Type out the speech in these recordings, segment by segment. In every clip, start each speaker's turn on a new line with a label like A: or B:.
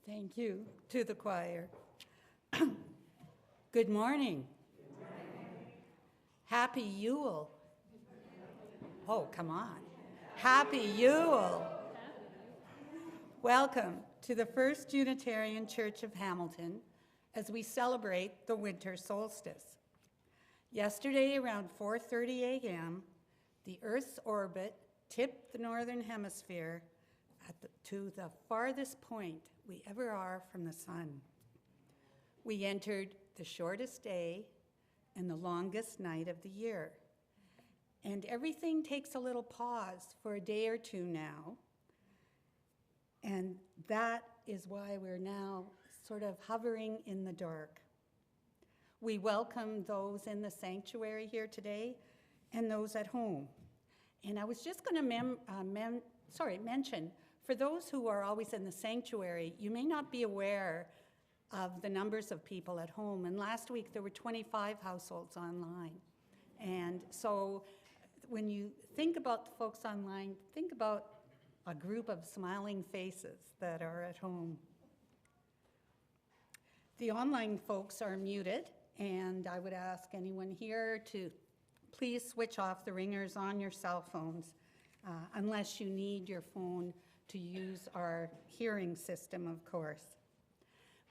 A: Thank you to the choir. Good morning. Happy Yule. Oh, come on. Happy Yule. Welcome to the First Unitarian Church of Hamilton as we celebrate the winter solstice. Yesterday around 4:30 a.m., the Earth's orbit tipped the northern hemisphere to the farthest point we ever are from the sun. We entered the shortest day and the longest night of the year. And everything takes a little pause for a day or two now. And that is why we're now sort of hovering in the dark. We welcome those in the sanctuary here today and those at home. And I was just going to mention, for those who are always in the sanctuary, you may not be aware of the numbers of people at home. And last week there were 25 households online. And so when you think about the folks online, think about a group of smiling faces that are at home. The online folks are muted, and I would ask anyone here to please switch off the ringers on your cell phones unless you need your phone to use our hearing system, of course.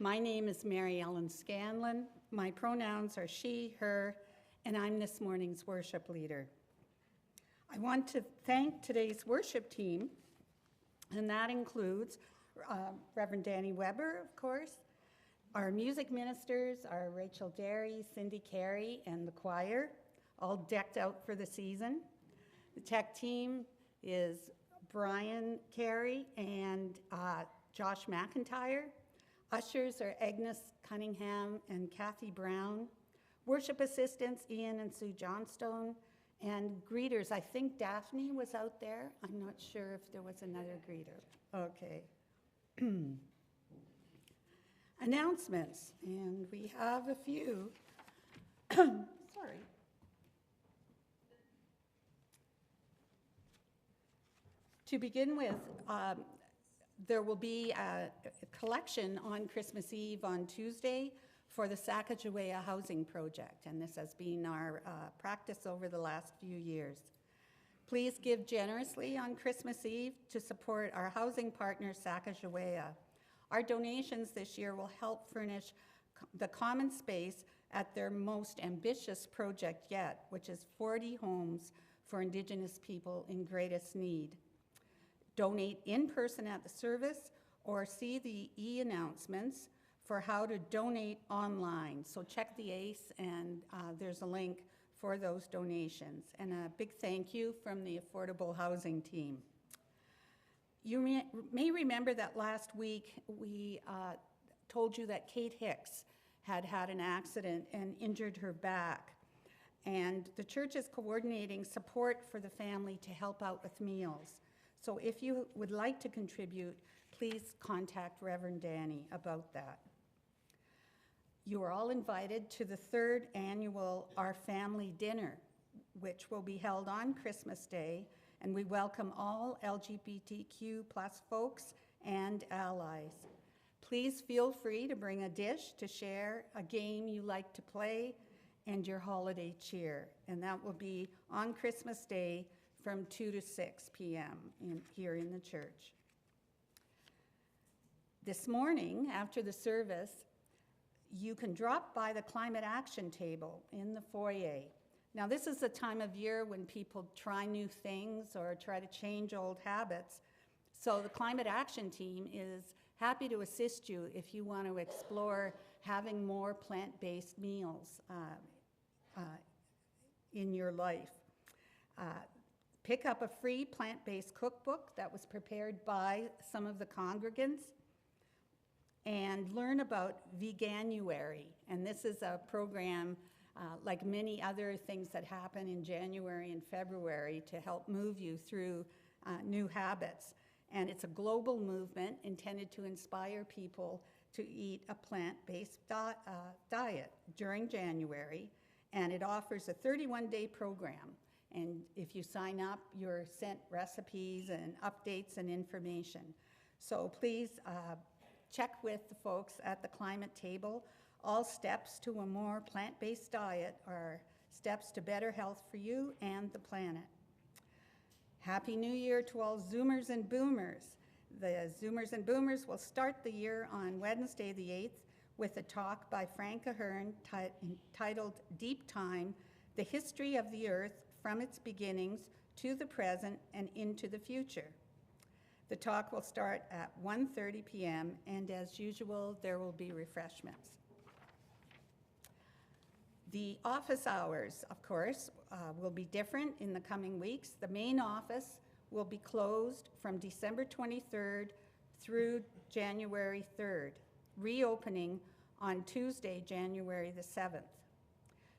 A: My name is Mary Ellen Scanlon. My pronouns are she, her, and I'm this morning's worship leader. I want to thank today's worship team, and that includes Reverend Danie Weber, of course, our music ministers are Rachel Derry, Cindy Carey, and the choir, all decked out for the season. The tech team is Brian Carey and Josh McIntyre. Ushers are Agnes Cunningham and Kathy Brown. Worship assistants, Ian and Sue Johnstone. And greeters, I think Daphne was out there. I'm not sure if there was another greeter. Okay. Announcements, and we have a few. Sorry. To begin with, there will be a collection on Christmas Eve on Tuesday for the Sacagawea Housing Project, and this has been our practice over the last few years. Please give generously on Christmas Eve to support our housing partner, Sacagawea. Our donations this year will help furnish the common space at their most ambitious project yet, which is 40 homes for Indigenous people in greatest need. Donate in person at the service or see the e-announcements for how to donate online. So check the ACE and there's a link for those donations. And a big thank you from the Affordable Housing team. You may remember that last week we told you that Kate Hicks had an accident and injured her back. And the church is coordinating support for the family to help out with meals. So if you would like to contribute, please contact Reverend Danie about that. You are all invited to the third annual Our Family Dinner, which will be held on Christmas Day, and we welcome all LGBTQ+ folks and allies. Please feel free to bring a dish to share, a game you like to play, and your holiday cheer. And that will be on Christmas Day from 2 to 6 p.m. here in the church. This morning, after the service, you can drop by the climate action table in the foyer. Now, this is the time of year when people try new things or try to change old habits. So the climate action team is happy to assist you if you want to explore having more plant-based meals in your life. Pick up a free plant-based cookbook that was prepared by some of the congregants and learn about Veganuary. And this is a program like many other things that happen in January and February to help move you through new habits. And it's a global movement intended to inspire people to eat a plant-based diet during January. And it offers a 31-day program. And if you sign up, you're sent recipes and updates and information. So please check with the folks at the climate table. All steps to a more plant-based diet are steps to better health for you and the planet. Happy New Year to all Zoomers and Boomers. The Zoomers and Boomers will start the year on Wednesday the 8th with a talk by Frank Ahern entitled Deep Time, The History of the Earth from its Beginnings to the Present and into the Future. The talk will start at 1:30 p.m. and as usual, there will be refreshments. The office hours, of course, will be different in the coming weeks. The main office will be closed from December 23rd through January 3rd, reopening on Tuesday, January the 7th.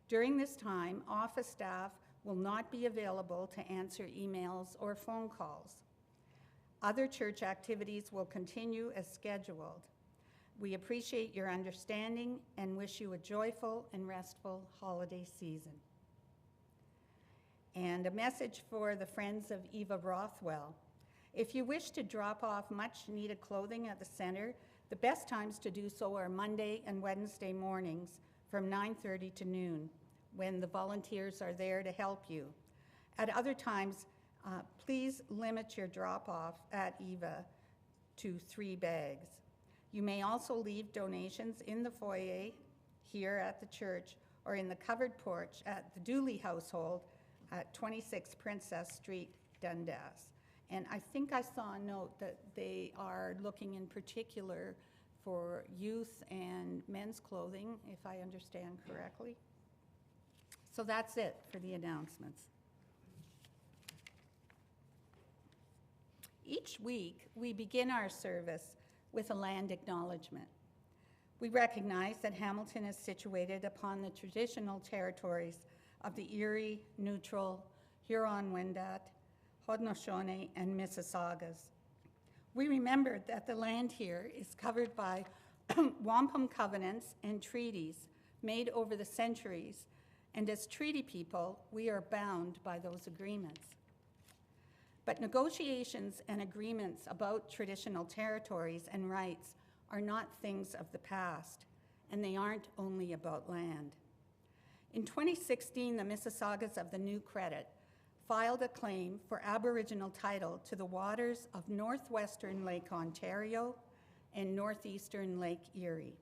A: During this time, office staff will not be available to answer emails or phone calls. Other church activities will continue as scheduled. We appreciate your understanding and wish you a joyful and restful holiday season. And a message for the Friends of Eva Rothwell. If you wish to drop off much needed clothing at the center, the best times to do so are Monday and Wednesday mornings from 9:30 to noon, when the volunteers are there to help you. At other times, please limit your drop-off at Eva to 3 bags. You may also leave donations in the foyer here at the church or in the covered porch at the Dooley household at 26 Princess Street, Dundas. And I think I saw a note that they are looking in particular for youth and men's clothing, if I understand correctly. So that's it for the announcements. Each week, we begin our service with a land acknowledgement. We recognize that Hamilton is situated upon the traditional territories of the Erie, Neutral, Huron-Wendat, Haudenosaunee, and Mississaugas. We remember that the land here is covered by wampum covenants and treaties made over the centuries, and as treaty people, we are bound by those agreements. But negotiations and agreements about traditional territories and rights are not things of the past, and they aren't only about land. In 2016, the Mississaugas of the New Credit filed a claim for Aboriginal title to the waters of northwestern Lake Ontario and northeastern Lake Erie.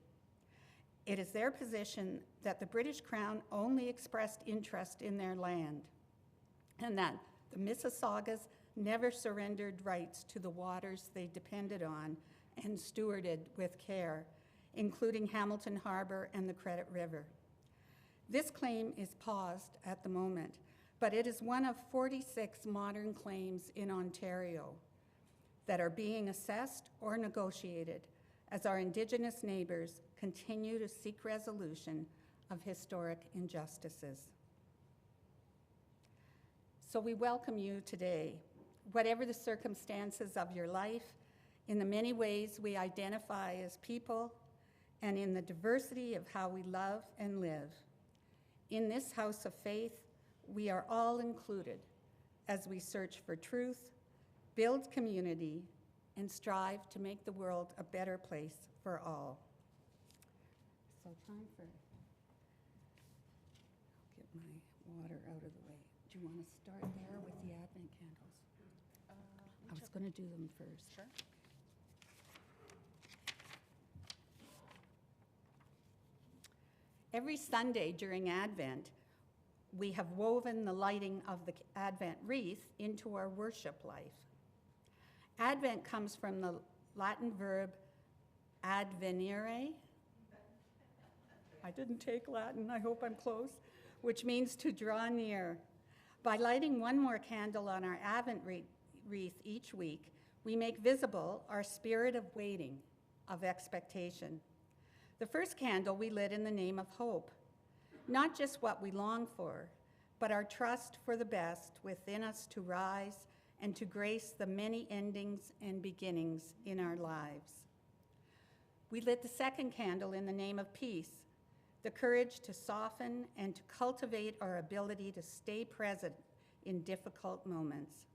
A: It is their position that the British Crown only expressed interest in their land, and that the Mississaugas never surrendered rights to the waters they depended on and stewarded with care, including Hamilton Harbor and the Credit River. This claim is paused at the moment, but it is one of 46 modern claims in Ontario that are being assessed or negotiated as our Indigenous neighbors continue to seek resolution of historic injustices. So we welcome you today. Whatever the circumstances of your life, in the many ways we identify as people, and in the diversity of how we love and live. In this house of faith, we are all included as we search for truth, build community, and strive to make the world a better place for all. So time for, I'll get my water out of the way. Do you want to start there with the Advent candles? I was going to do them first.
B: Sure.
A: Every Sunday during Advent, we have woven the lighting of the Advent wreath into our worship life. Advent comes from the Latin verb advenire. I didn't take Latin, I hope I'm close, which means to draw near. By lighting one more candle on our Advent wreath each week, we make visible our spirit of waiting, of expectation. The first candle we lit in the name of hope, not just what we long for, but our trust for the best within us to rise and to grace the many endings and beginnings in our lives. We lit the second candle in the name of peace, the courage to soften and to cultivate our ability to stay present in difficult moments.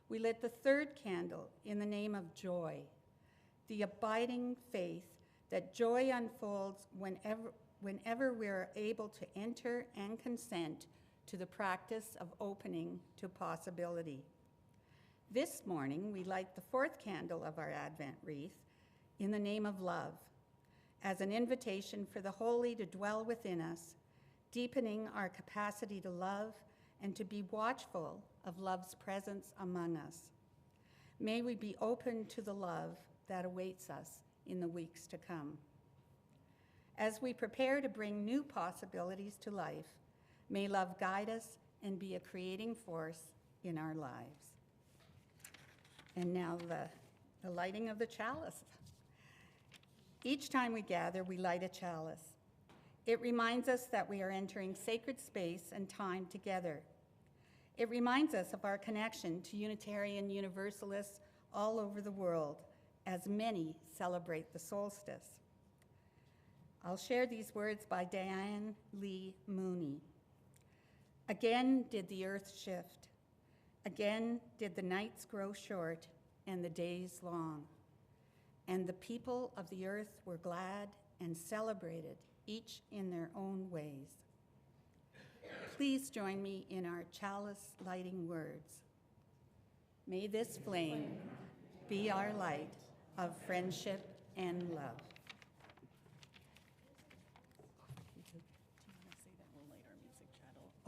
A: We lit the third candle in the name of joy, the abiding faith that joy unfolds whenever we're able to enter and consent to the practice of opening to possibility. This morning, we light the fourth candle of our Advent wreath in the name of love, as an invitation for the holy to dwell within us, deepening our capacity to love and to be watchful of love's presence among us. May we be open to the love that awaits us in the weeks to come. As we prepare to bring new possibilities to life, may love guide us and be a creating force in our lives. And now the lighting of the chalice. Each time we gather, we light a chalice. It reminds us that we are entering sacred space and time together. It reminds us of our connection to Unitarian Universalists all over the world, as many celebrate the solstice. I'll share these words by Diane Lee Mooney. Again did the earth shift. Again did the nights grow short and the days long. And the people of the earth were glad and celebrated, each in their own ways. Please join me in our chalice lighting words. May this flame be our light of friendship and love.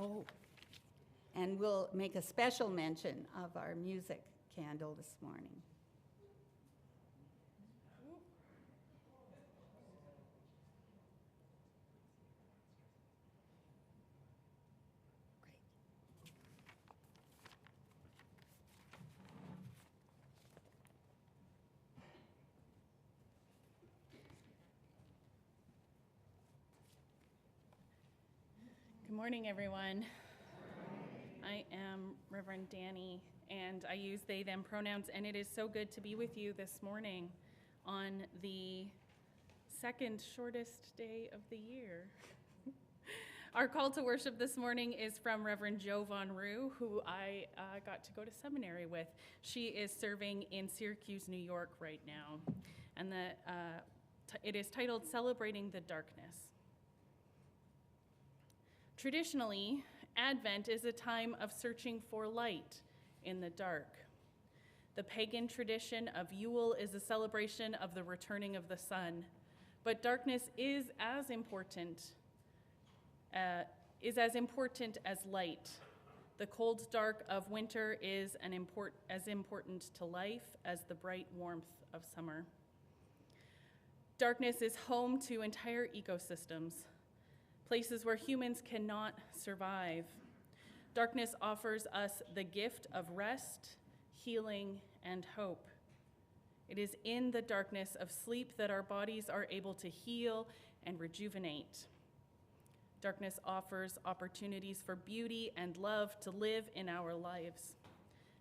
A: Oh, and we'll make a special mention of our music candle this morning.
B: Good morning, everyone. I am Reverend Danie, and I use they, them pronouns, and it is so good to be with you this morning on the second shortest day of the year. Our call to worship this morning is from Reverend Jo Von Roo, who I got to go to seminary with. She is serving in Syracuse, New York right now, and it is titled Celebrating the Darkness. Traditionally, Advent is a time of searching for light in the dark. The pagan tradition of Yule is a celebration of the returning of the sun, but darkness is as important as light. The cold dark of winter is as important to life as the bright warmth of summer. Darkness is home to entire ecosystems, places where humans cannot survive. Darkness offers us the gift of rest, healing, and hope. It is in the darkness of sleep that our bodies are able to heal and rejuvenate. Darkness offers opportunities for beauty and love to live in our lives.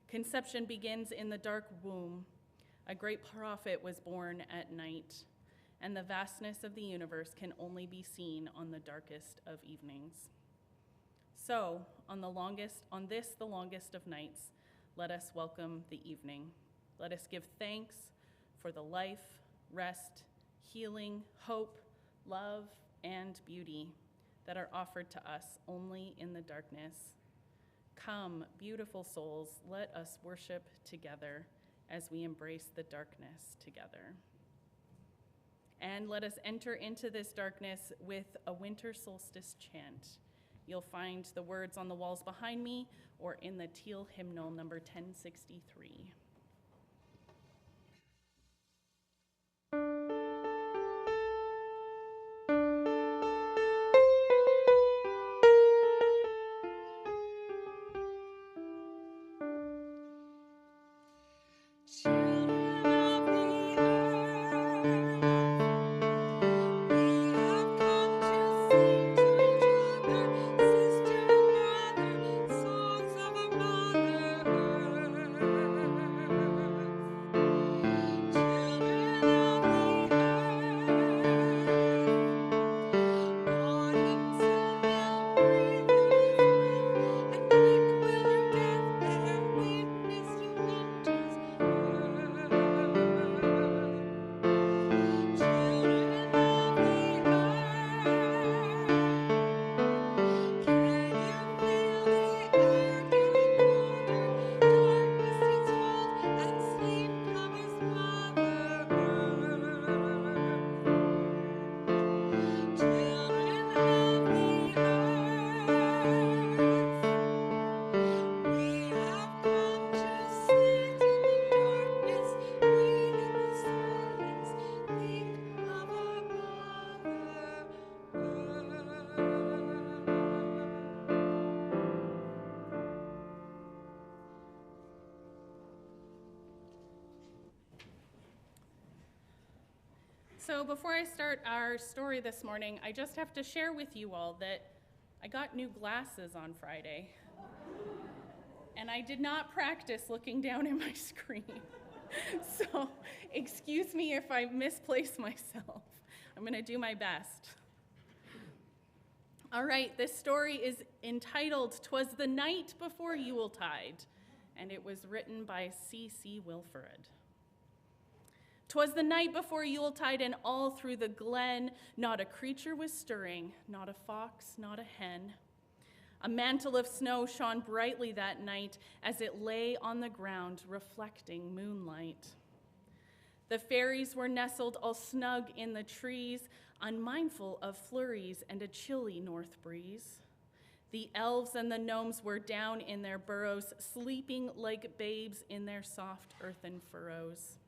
B: Conception begins in the dark womb. A great prophet was born at night, and the vastness of the universe can only be seen on the darkest of evenings. So, on the longest of nights, let us welcome the evening. Let us give thanks for the life, rest, healing, hope, love, and beauty that are offered to us only in the darkness. Come, beautiful souls, let us worship together as we embrace the darkness together. And let us enter into this darkness with a winter solstice chant. You'll find the words on the walls behind me or in the teal hymnal number 1063. So before I start our story this morning, I just have to share with you all that I got new glasses on Friday. And I did not practice looking down at my screen. So excuse me if I misplace myself. I'm going to do my best. All right, this story is entitled "'Twas the Night Before Yuletide," and it was written by C.C. Wilford. 'Twas the night before Yuletide, and all through the glen not a creature was stirring, not a fox, not a hen. A mantle of snow shone brightly that night as it lay on the ground, reflecting moonlight. The fairies were nestled all snug in the trees, unmindful of flurries and a chilly north breeze. The elves and the gnomes were down in their burrows, sleeping like babes in their soft earthen furrows.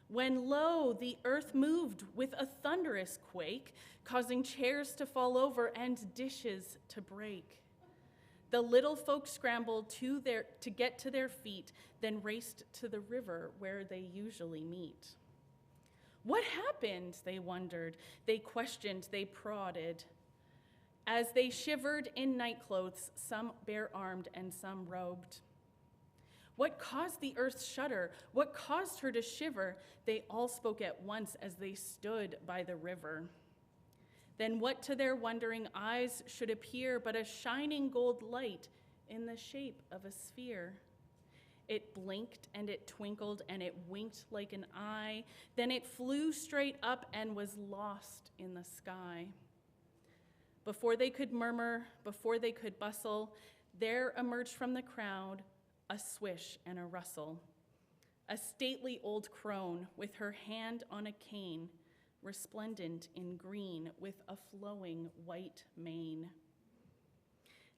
B: When lo, the earth moved with a thunderous quake, causing chairs to fall over and dishes to break. The little folk scrambled to get to their feet, then raced to the river where they usually meet. What happened, they wondered, they questioned, they prodded. As they shivered in nightclothes, some bare-armed and some robed. What caused the earth's shudder? What caused her to shiver? They all spoke at once as they stood by the river. Then what to their wondering eyes should appear but a shining gold light in the shape of a sphere? It blinked and it twinkled and it winked like an eye. Then it flew straight up and was lost in the sky. Before they could murmur, before they could bustle, there emerged from the crowd a swish and a rustle. A stately old crone with her hand on a cane, resplendent in green with a flowing white mane.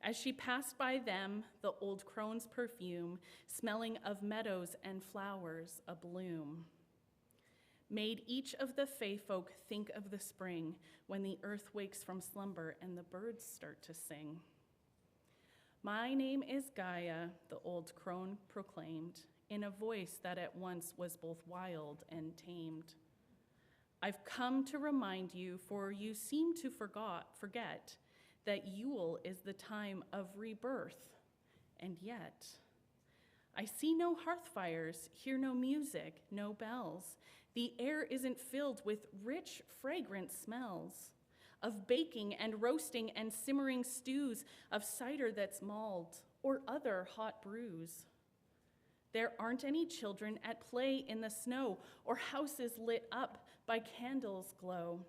B: As she passed by them, the old crone's perfume, smelling of meadows and flowers abloom, made each of the fae folk think of the spring when the earth wakes from slumber and the birds start to sing. My name is Gaia, the old crone proclaimed, in a voice that at once was both wild and tamed. I've come to remind you, for you seem to forget that Yule is the time of rebirth, and yet I see no hearth fires, hear no music, no bells. The air isn't filled with rich, fragrant smells of baking and roasting and simmering stews, of cider that's mulled, or other hot brews. There aren't any children at play in the snow, or houses lit up by candles' glow.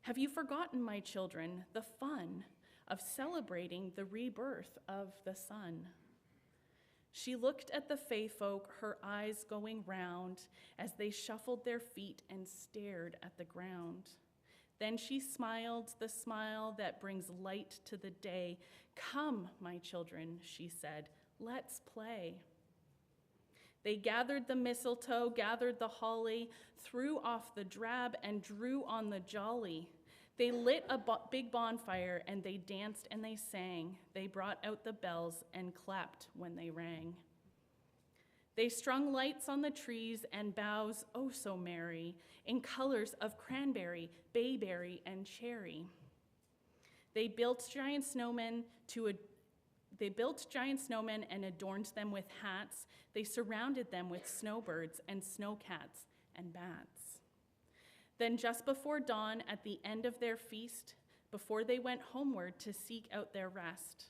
B: Have you forgotten, my children, the fun of celebrating the rebirth of the sun? She looked at the fae folk, her eyes going round, as they shuffled their feet and stared at the ground. Then she smiled the smile that brings light to the day. Come, my children, she said, let's play. They gathered the mistletoe, gathered the holly, threw off the drab and drew on the jolly. They lit a big bonfire and they danced and they sang. They brought out the bells and clapped when they rang. They strung lights on the trees and boughs, oh so merry, in colors of cranberry, bayberry, and cherry. They built giant snowmen and adorned them with hats. They surrounded them with snowbirds and snowcats and bats. Then just before dawn, at the end of their feast, before they went homeward to seek out their rest,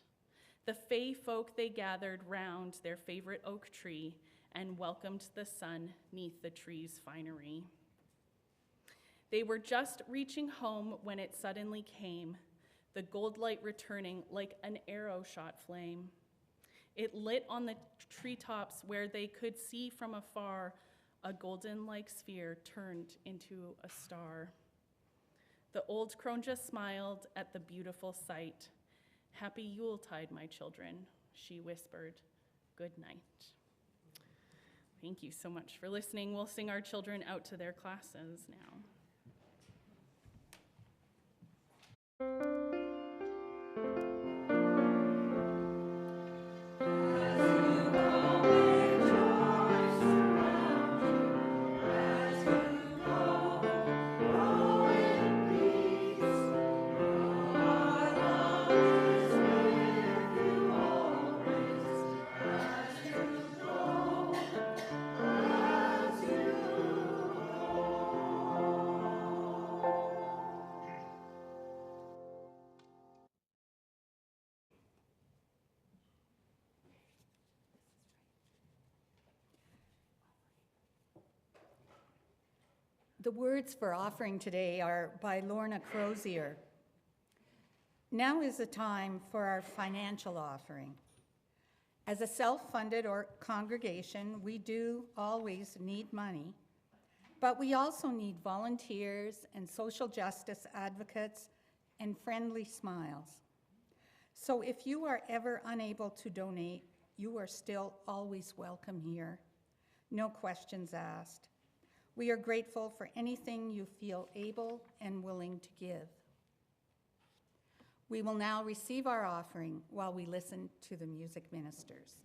B: the fae folk they gathered round their favorite oak tree and welcomed the sun 'neath the tree's finery. They were just reaching home when it suddenly came, the gold light returning like an arrow-shot flame. It lit on the treetops where they could see from afar a golden-like sphere turned into a star. The old crone just smiled at the beautiful sight. Happy Yuletide, my children, she whispered. Good night. Thank you so much for listening. We'll sing our children out to their classes now.
C: As you go
A: The words for offering today are by Lorna Crozier. Now is the time for our financial offering. As a self-funded congregation, we do always need money, but we also need volunteers and social justice advocates and friendly smiles. So if you are ever unable to donate, you are still always welcome here. No questions asked. We are grateful for anything you feel able and willing to give. We will now receive our offering while we listen to the music ministers.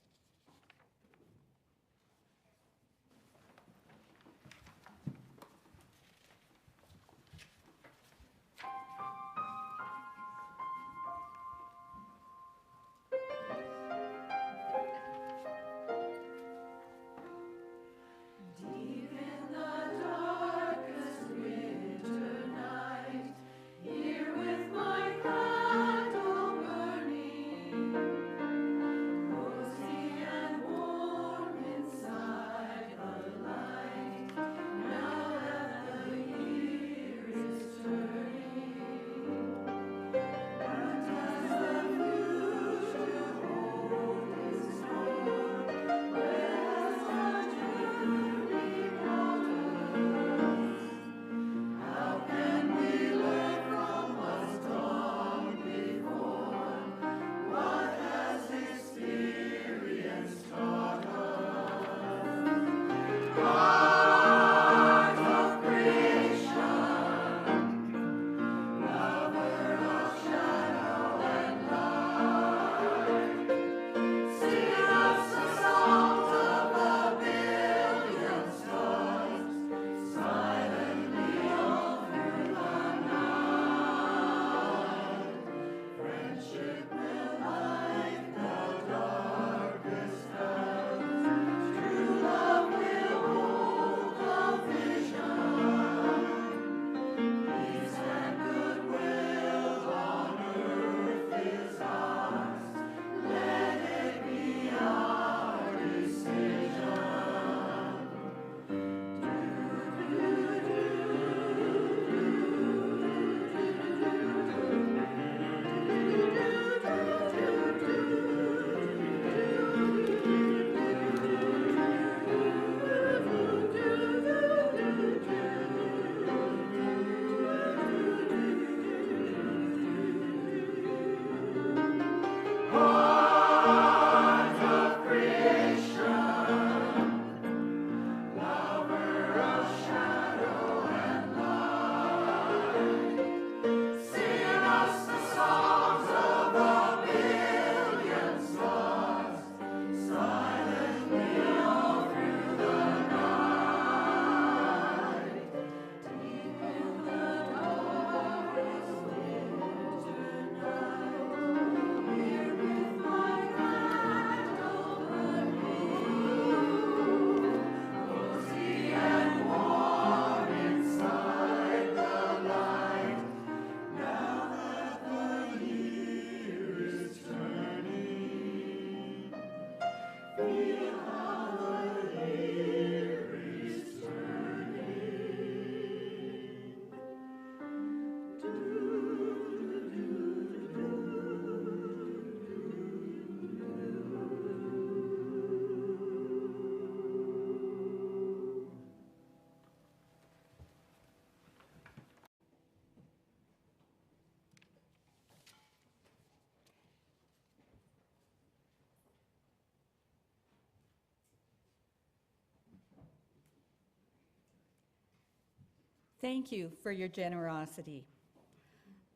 A: Thank you for your generosity.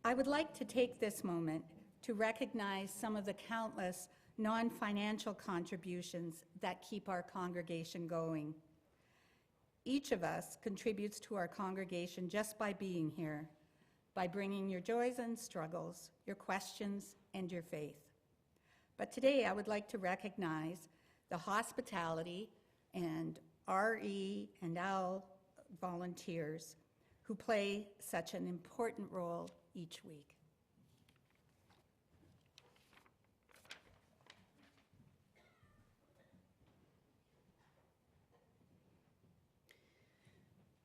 A: I would like to take this moment to recognize some of the countless non-financial contributions that keep our congregation going. Each of us contributes to our congregation just by being here, by bringing your joys and struggles, your questions, and your faith. But today I would like to recognize the hospitality and RE and OWL volunteers who play such an important role each week.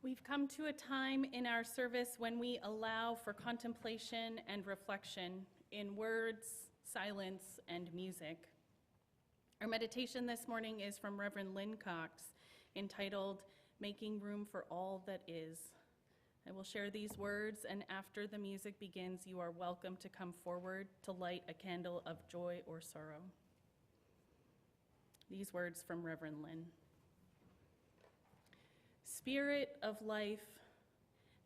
B: We've come to a time in our service when we allow for contemplation and reflection in words, silence, and music. Our meditation this morning is from Reverend Lynn Cox, entitled, Making Room for All That Is. I will share these words, and after the music begins, you are welcome to come forward to light a candle of joy or sorrow. These words from Reverend Lynn. Spirit of life,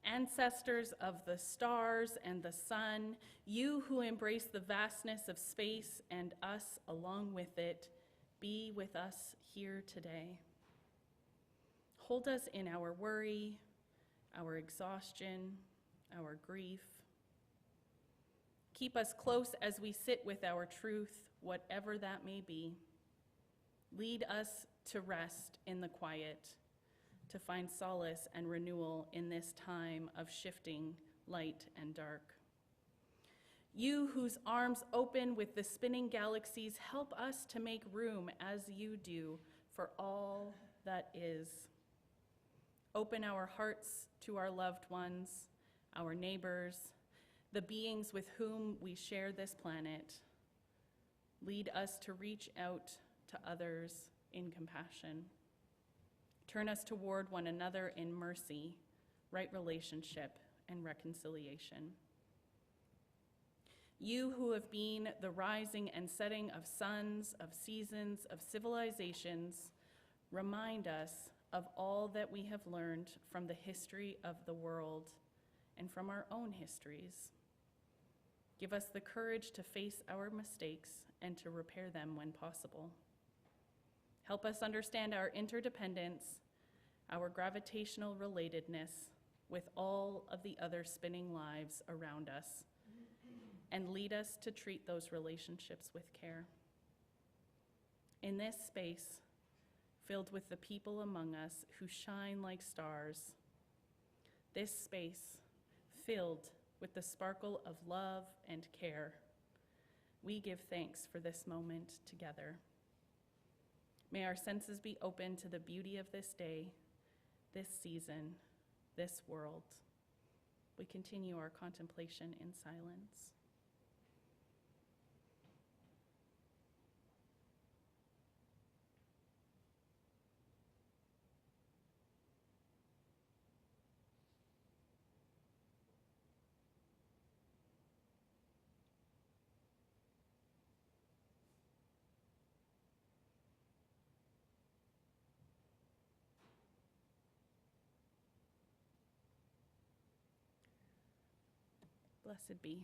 B: ancestors of the stars and the sun, you who embrace the vastness of space and us along with it, be with us here today. Hold us in our worry, our exhaustion, our grief. Keep us close as we sit with our truth, whatever that may be. Lead us to rest in the quiet, to find solace and renewal in this time of shifting light and dark. You whose arms open with the spinning galaxies, help us to make room as you do for all that is. Open our hearts to our loved ones, our neighbors, the beings with whom we share this planet. Lead us to reach out to others in compassion. Turn us toward one another in mercy, right relationship, and reconciliation. You who have been the rising and setting of suns, of seasons, of civilizations, remind us of all that we have learned from the history of the world and from our own histories. Give us the courage to face our mistakes and to repair them when possible. Help us understand our interdependence, our gravitational relatedness with all of the other spinning lives around us, and lead us to treat those relationships with care. In this space, filled with the people among us who shine like stars, this space filled with the sparkle of love and care, we give thanks for this moment together. May our senses be open to the beauty of this day, this season, this world. We continue our contemplation in silence. Blessed be.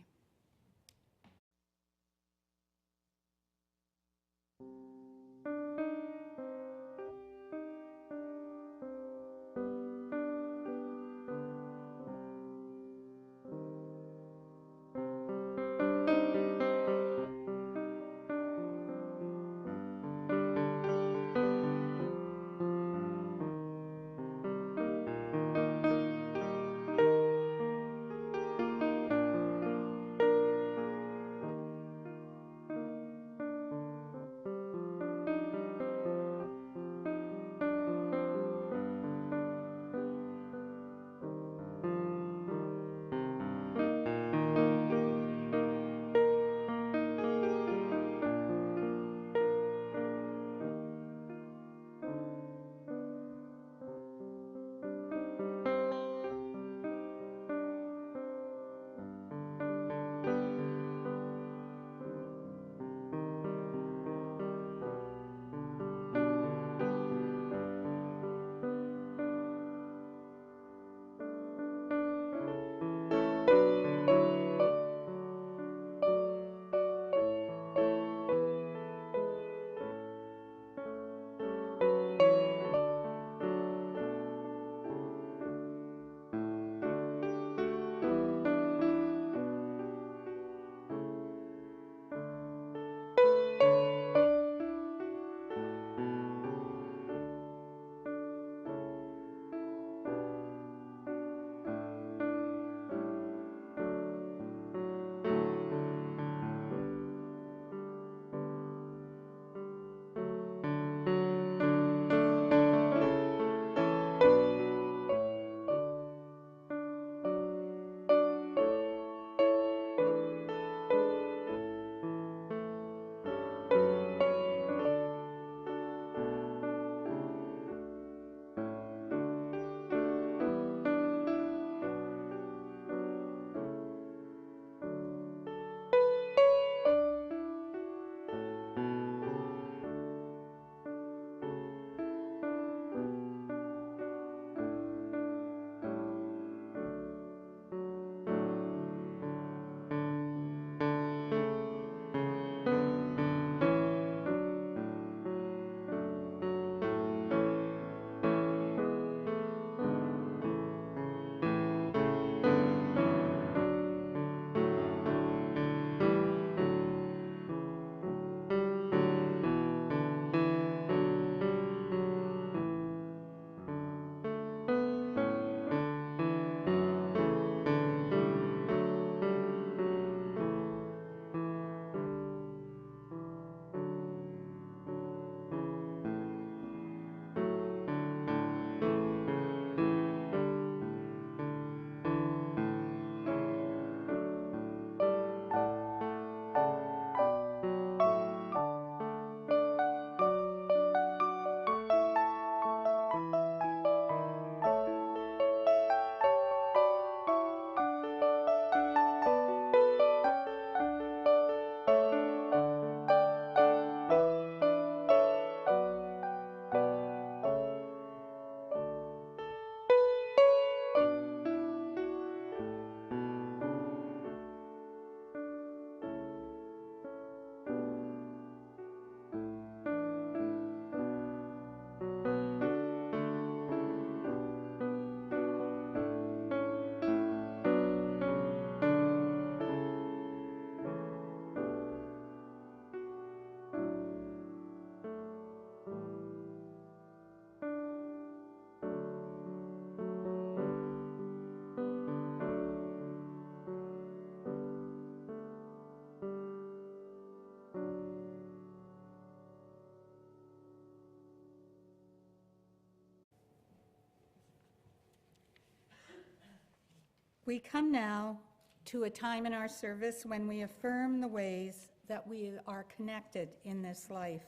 A: We come now to a time in our service when we affirm the ways that we are connected in this life,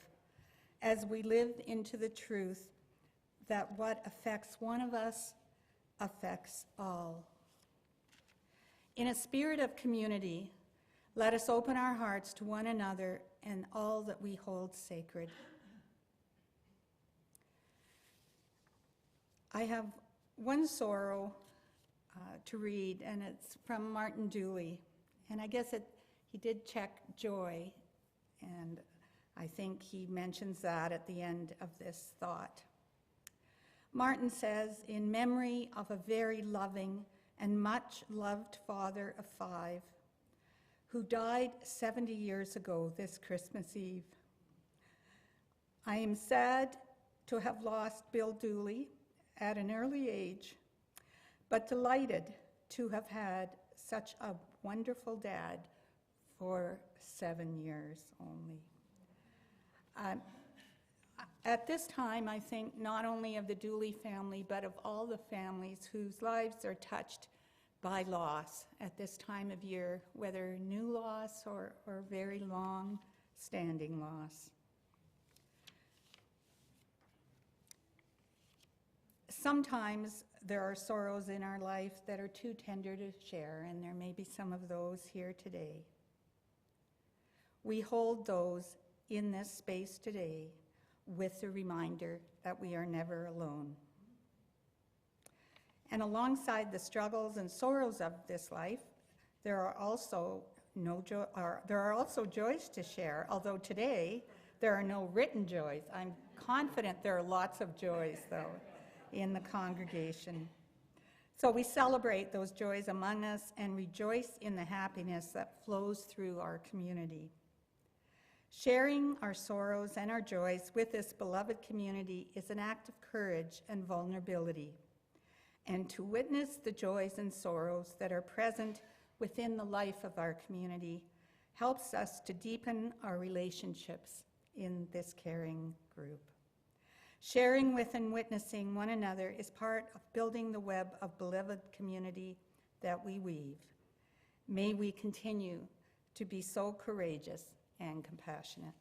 A: as we live into the truth that what affects one of us affects all. In a spirit of community, let us open our hearts to one another and all that we hold sacred. I have one sorrow to read, and it's from Martin Dooley. And I guess he did check joy, and I think he mentions that at the end of this thought. Martin says, in memory of a very loving and much loved father of 5, who died 70 years ago this Christmas Eve. I am sad to have lost Bill Dooley at an early age, but delighted to have had such a wonderful dad for 7 years only. At this time, I think not only of the Dooley family, but of all the families whose lives are touched by loss at this time of year, whether new loss or very long-standing loss. Sometimes there are sorrows in our life that are too tender to share, and there may be some of those here today. We hold those in this space today with the reminder that we are never alone. And alongside the struggles and sorrows of this life, there are also joys to share, although today there are no written joys. I'm confident there are lots of joys, though, in the congregation. So we celebrate those joys among us and rejoice in the happiness that flows through our community. Sharing our sorrows and our joys with this beloved community is an act of courage and vulnerability. And to witness the joys and sorrows that are present within the life of our community helps us to deepen our relationships in this caring group. Sharing with and witnessing one another is part of building the web of beloved community that we weave. May we continue to be so courageous and compassionate.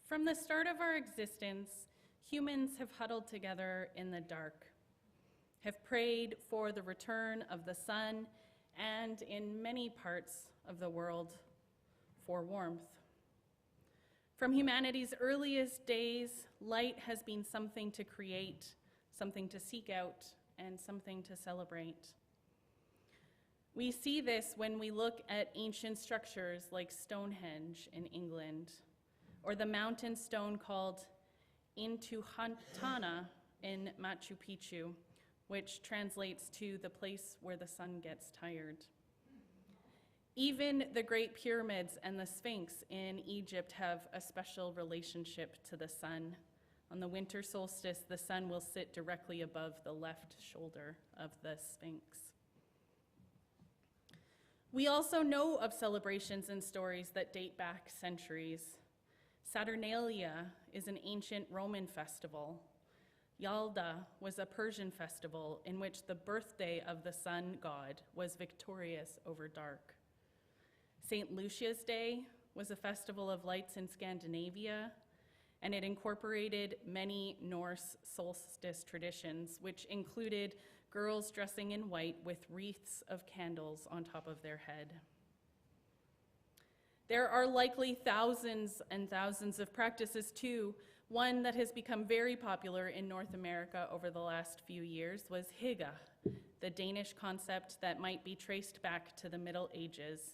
B: From the start of our existence, humans have huddled together in the dark, have prayed for the return of the sun, and in many parts of the world, for warmth. From humanity's earliest days, light has been something to create, something to seek out, and something to celebrate. We see this when we look at ancient structures like Stonehenge in England, or the mountain stone called Intihuatana in Machu Picchu, which translates to the place where the sun gets tired. Even the Great Pyramids and the Sphinx in Egypt have a special relationship to the sun. On the winter solstice, the sun will sit directly above the left shoulder of the Sphinx. We also know of celebrations and stories that date back centuries. Saturnalia is an ancient Roman festival. Yalda was a Persian festival in which the birthday of the sun god was victorious over dark. St. Lucia's Day was a festival of lights in Scandinavia, and it incorporated many Norse solstice traditions, which included girls dressing in white with wreaths of candles on top of their head. There are likely thousands and thousands of practices too. One that has become very popular in North America over the last few years was hygge, the Danish concept that might be traced back to the Middle Ages.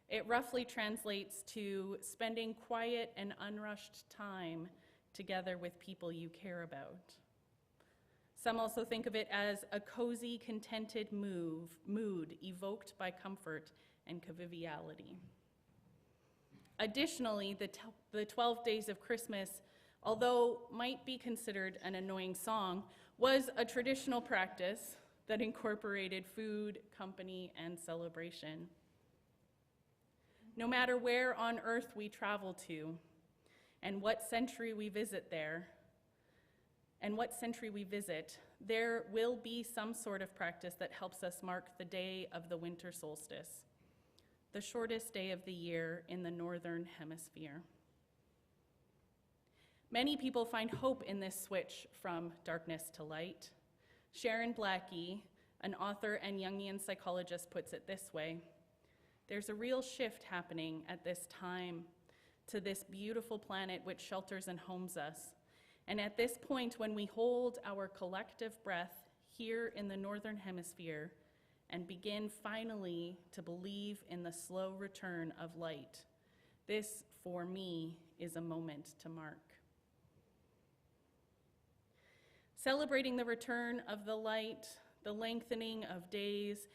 B: It roughly translates to spending quiet and unrushed time together with people you care about. Some also think of it as a cozy, contented mood evoked by comfort and conviviality. Additionally, the 12 Days of Christmas, although might be considered an annoying song, was a traditional practice that incorporated food, company, and celebration. No matter where on earth we travel to, and what century we visit, there will be some sort of practice that helps us mark the day of the winter solstice, the shortest day of the year in the northern hemisphere. Many people find hope in this switch from darkness to light. Sharon Blackie, an author and Jungian psychologist, puts it this way: there's a real shift happening at this time to this beautiful planet which shelters and homes us. And at this point, when we hold our collective breath here in the northern hemisphere and begin finally to believe in the slow return of light, this, for me, is a moment to mark. Celebrating the return of the light, the lengthening of days,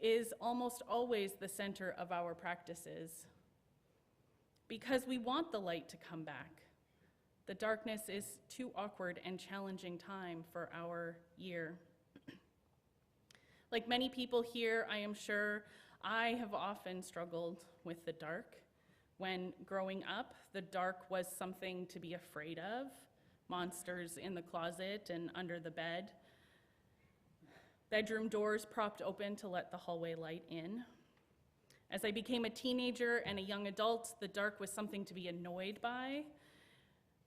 B: is almost always the center of our practices, because we want the light to come back. The darkness is too awkward and challenging time for our year. Like many people here, I am sure I have often struggled with the dark. When growing up, the dark was something to be afraid of, monsters in the closet and under the bed, bedroom doors propped open to let the hallway light in. As I became a teenager and a young adult, the dark was something to be annoyed by.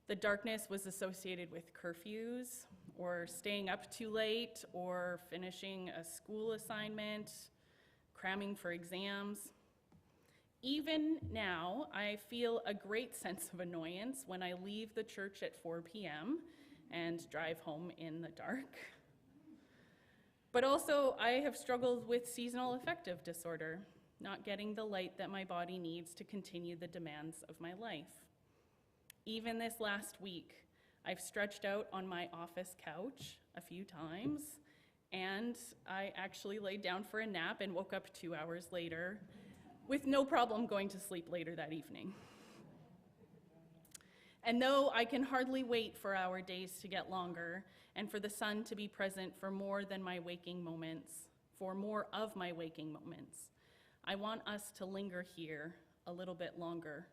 B: The darkness was associated with curfews, or staying up too late, or finishing a school assignment, cramming for exams. Even now, I feel a great sense of annoyance when I leave the church at 4 p.m. and drive home in the dark. But also, I have struggled with seasonal affective disorder, not getting the light that my body needs to continue the demands of my life. Even this last week, I've stretched out on my office couch a few times, and I actually laid down for a nap and woke up 2 hours later with no problem going to sleep later that evening. And though I can hardly wait for our days to get longer and for the sun to be present for more of my waking moments, I want us to linger here a little bit longer,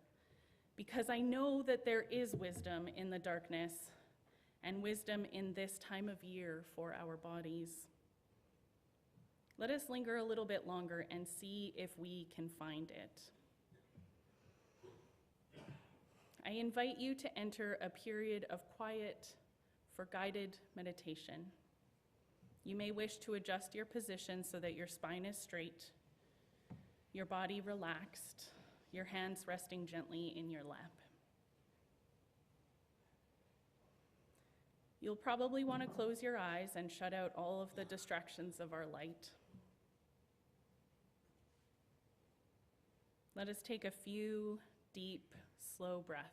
B: because I know that there is wisdom in the darkness and wisdom in this time of year for our bodies. Let us linger a little bit longer and see if we can find it. I invite you to enter a period of quiet for guided meditation. You may wish to adjust your position so that your spine is straight, your body relaxed, your hands resting gently in your lap. You'll probably want to close your eyes and shut out all of the distractions of our light. Let us take a few deep, slow breaths.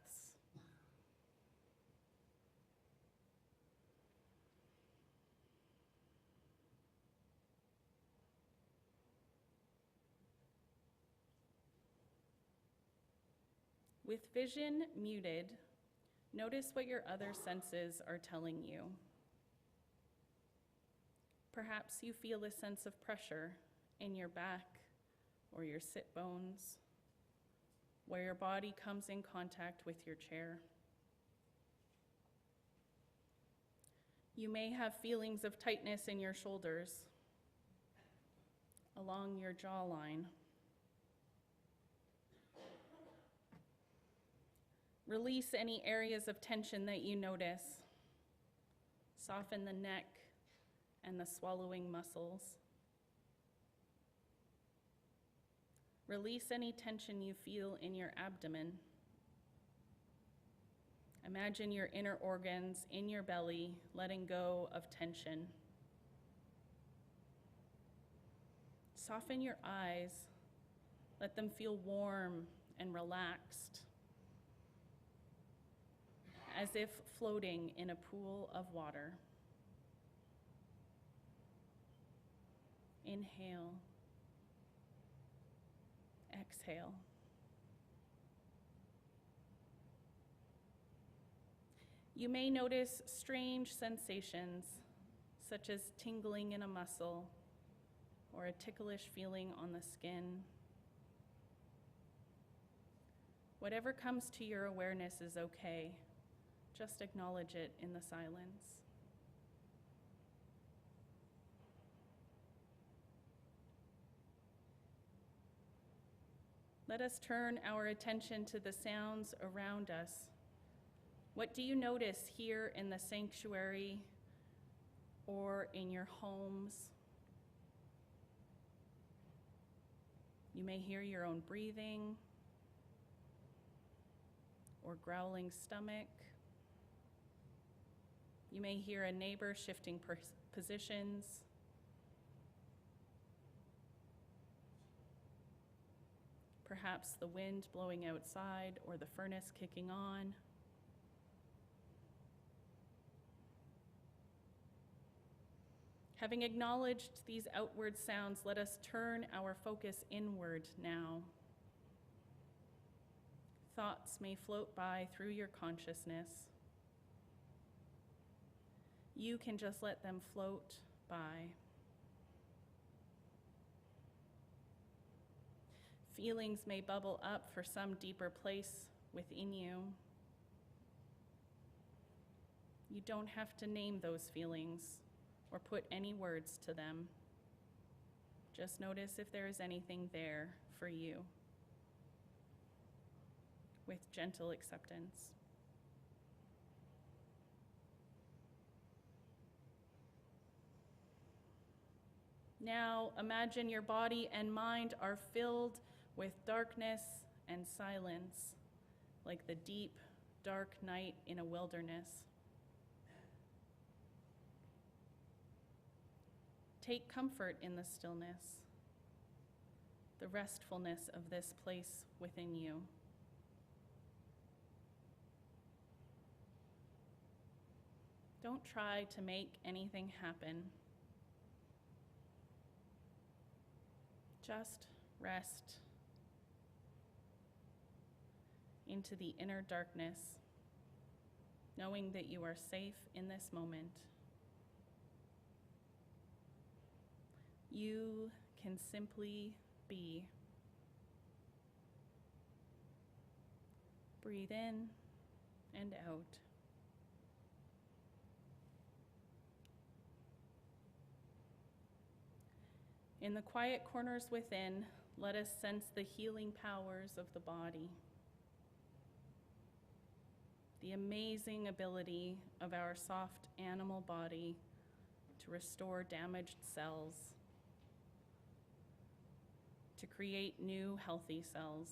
B: With vision muted, notice what your other senses are telling you. Perhaps you feel a sense of pressure in your back or your sit bones, where your body comes in contact with your chair. You may have feelings of tightness in your shoulders, along your jawline. Release any areas of tension that you notice. Soften the neck and the swallowing muscles. Release any tension you feel in your abdomen. Imagine your inner organs in your belly letting go of tension. Soften your eyes. Let them feel warm and relaxed, as if floating in a pool of water. Inhale. Exhale. You may notice strange sensations, such as tingling in a muscle or a ticklish feeling on the skin. Whatever comes to your awareness is okay. Just acknowledge it in the silence. Let us turn our attention to the sounds around us. What do you notice here in the sanctuary or in your homes? You may hear your own breathing or growling stomach. You may hear a neighbor shifting positions. Perhaps the wind blowing outside or the furnace kicking on. Having acknowledged these outward sounds, let us turn our focus inward now. Thoughts may float by through your consciousness. You can just let them float by. Feelings may bubble up for some deeper place within you. You don't have to name those feelings or put any words to them. Just notice if there is anything there for you with gentle acceptance. Now imagine your body and mind are filled with darkness and silence, like the deep, dark night in a wilderness. Take comfort in the stillness, the restfulness of this place within you. Don't try to make anything happen. Just rest into the inner darkness, knowing that you are safe in this moment. You can simply be. Breathe in and out. In the quiet corners within, let us sense the healing powers of the body, the amazing ability of our soft animal body to restore damaged cells, to create new healthy cells,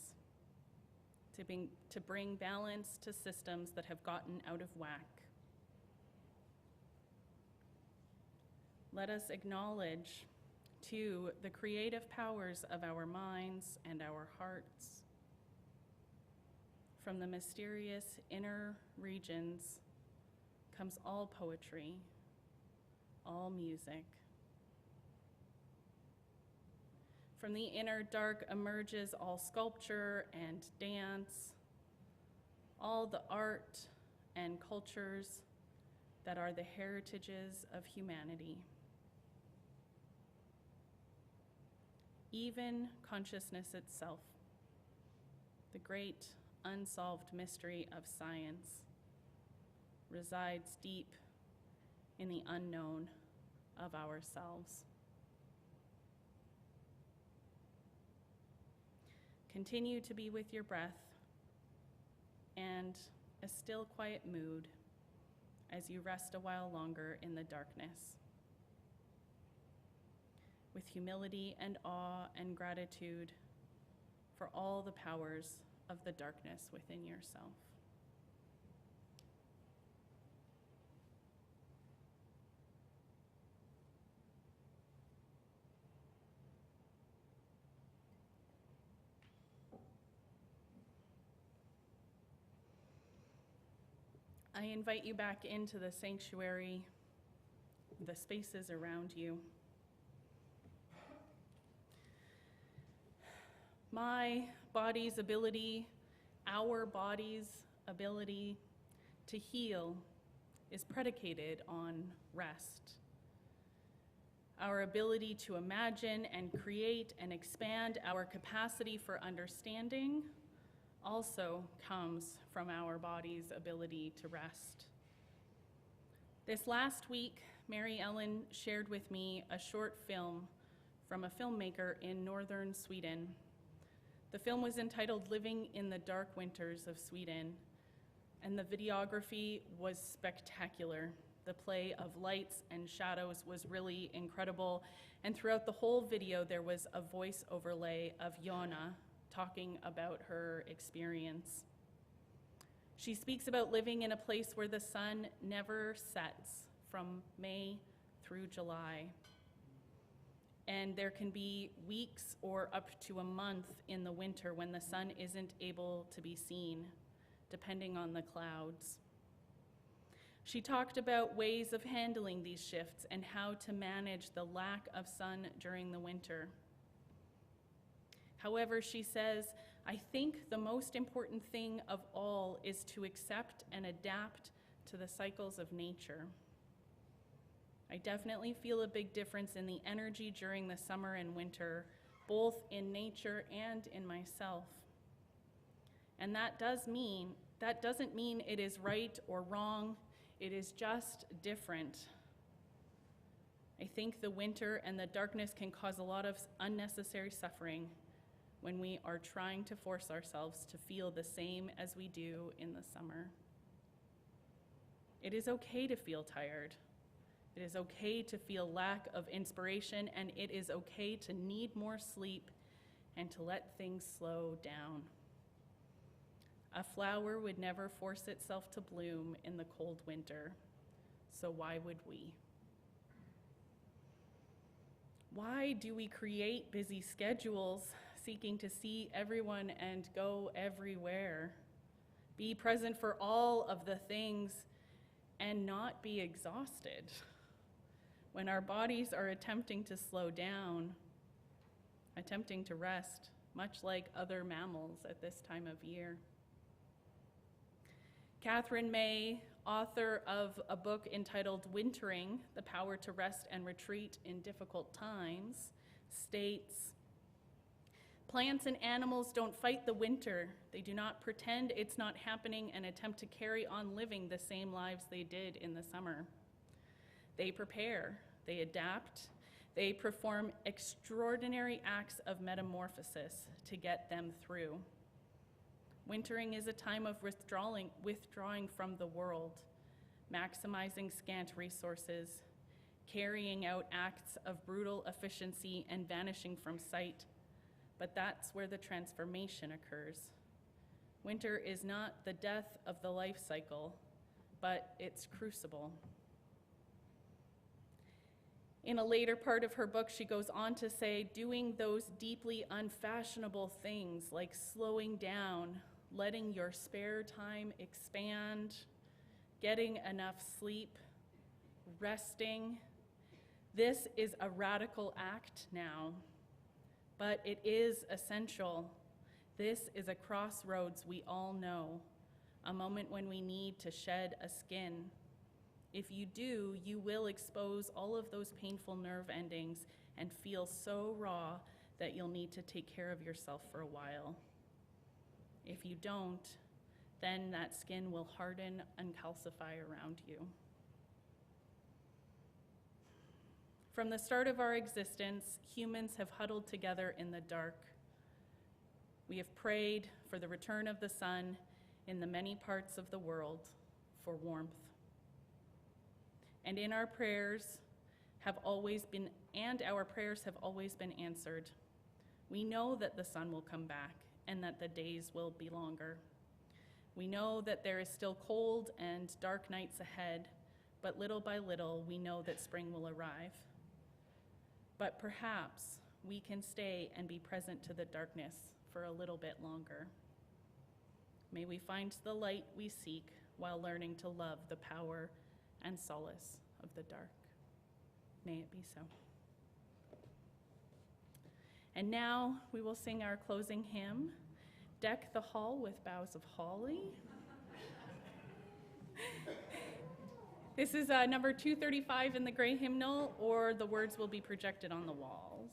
B: to bring balance to systems that have gotten out of whack. Let us acknowledge, too, the creative powers of our minds and our hearts. From the mysterious inner regions comes all poetry, all music. From the inner dark emerges all sculpture and dance, all the art and cultures that are the heritages of humanity. Even consciousness itself, the great unsolved mystery of science, resides deep in the unknown of ourselves. Continue to be with your breath and a still, quiet mood as you rest a while longer in the darkness. With humility and awe and gratitude for all the powers of the darkness within yourself. I invite you back into the sanctuary, the spaces around you. My body's ability, our body's ability to heal is predicated on rest, Our ability to imagine and create and expand our capacity for understanding also comes from our body's ability to rest. This last week, Mary Ellen shared with me a short film from a filmmaker in northern Sweden. The film was entitled Living in the Dark Winters of Sweden, and the videography was spectacular. The play of lights and shadows was really incredible, and throughout the whole video there was a voice overlay of Jonna talking about her experience. She speaks about living in a place where the sun never sets from May through July. And there can be weeks or up to a month in the winter when the sun isn't able to be seen, depending on the clouds. She talked about ways of handling these shifts and how to manage the lack of sun during the winter. However, she says, I think the most important thing of all is to accept and adapt to the cycles of nature. I definitely feel a big difference in the energy during the summer and winter, both in nature and in myself. And that doesn't mean it is right or wrong. It is just different. I think the winter and the darkness can cause a lot of unnecessary suffering when we are trying to force ourselves to feel the same as we do in the summer. It is okay to feel tired. It is okay to feel lack of inspiration, and it is okay to need more sleep and to let things slow down. A flower would never force itself to bloom in the cold winter, so why would we? Why do we create busy schedules seeking to see everyone and go everywhere? Be present for all of the things and not be exhausted when our bodies are attempting to slow down, attempting to rest, much like other mammals at this time of year. Catherine May, author of a book entitled Wintering, The Power to Rest and Retreat in Difficult Times, states, plants and animals don't fight the winter. They do not pretend it's not happening and attempt to carry on living the same lives they did in the summer. They prepare, they adapt, they perform extraordinary acts of metamorphosis to get them through. Wintering is a time of withdrawing from the world, maximizing scant resources, carrying out acts of brutal efficiency and vanishing from sight. But that's where the transformation occurs. Winter is not the death of the life cycle, but its crucible. In a later part of her book, she goes on to say, doing those deeply unfashionable things like slowing down, letting your spare time expand, getting enough sleep, resting. This is a radical act now, but it is essential. This is a crossroads we all know, a moment when we need to shed a skin. If you do, you will expose all of those painful nerve endings and feel so raw that you'll need to take care of yourself for a while. If you don't, then that skin will harden and calcify around you. From the start of our existence, humans have huddled together in the dark. We have prayed for the return of the sun in the many parts of the world for warmth. And our prayers have always been answered. We know that the sun will come back and that the days will be longer. We know that there is still cold and dark nights ahead, but little by little, we know that spring will arrive. But perhaps we can stay and be present to the darkness for a little bit longer. May we find the light we seek while learning to love the power and solace of the dark. May it be so. And now we will sing our closing hymn, Deck the Hall with Boughs of Holly. This is number 235 in the gray hymnal, or the words will be projected on the walls.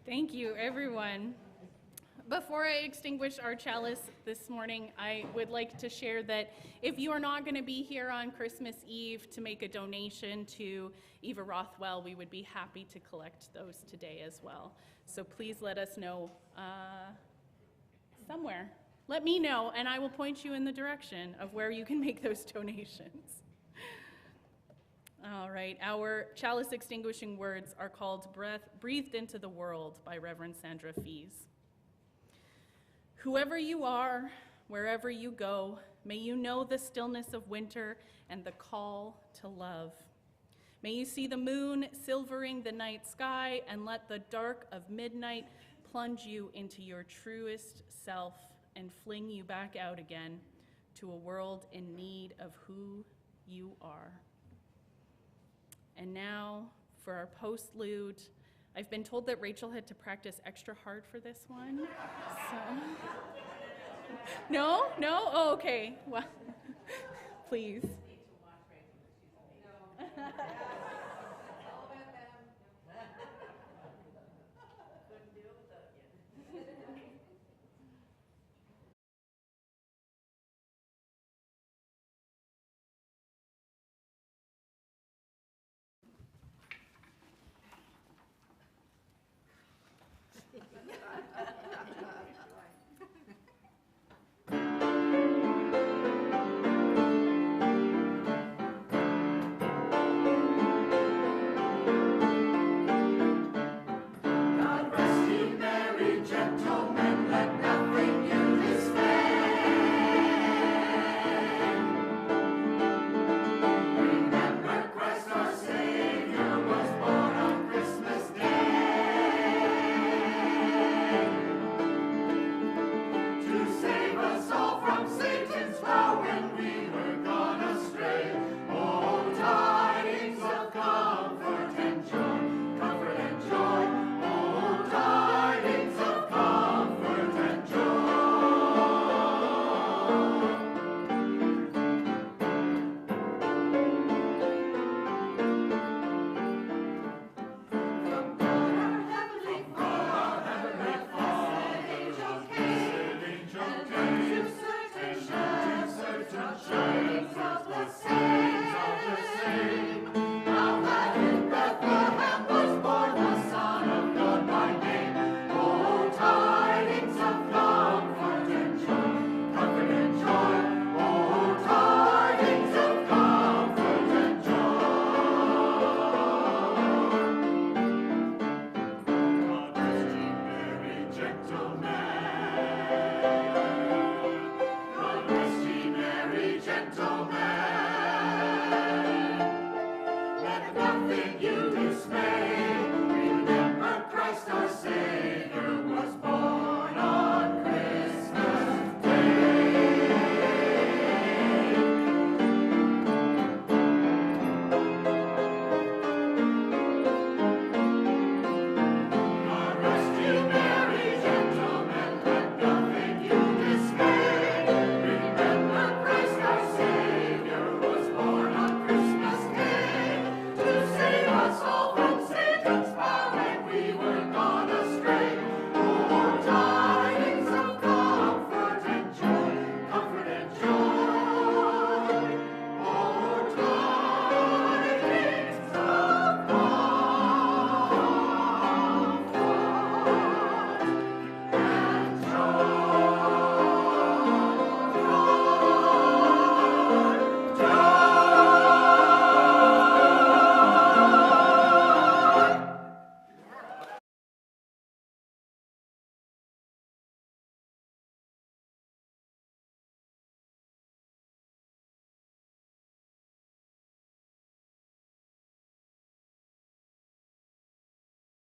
B: Thank you, everyone. Before I extinguish our chalice this morning, I would like to share that if you are not going to be here on Christmas Eve to make a donation to Eva Rothwell, we would be happy to collect those today as well. So please let us know somewhere. Let me know, and I will point you in the direction of where you can make those donations. All right, our chalice extinguishing words are called Breathed into the World by Reverend Sandra Fees. Whoever you are, wherever you go, may you know the stillness of winter and the call to love. May you see the moon silvering the night sky, and let the dark of midnight plunge you into your truest self and fling you back out again to a world in need of who you are. And now for our postlude. I've been told that Rachel had to practice extra hard for this one. So. No? No? Oh, okay. Well, please.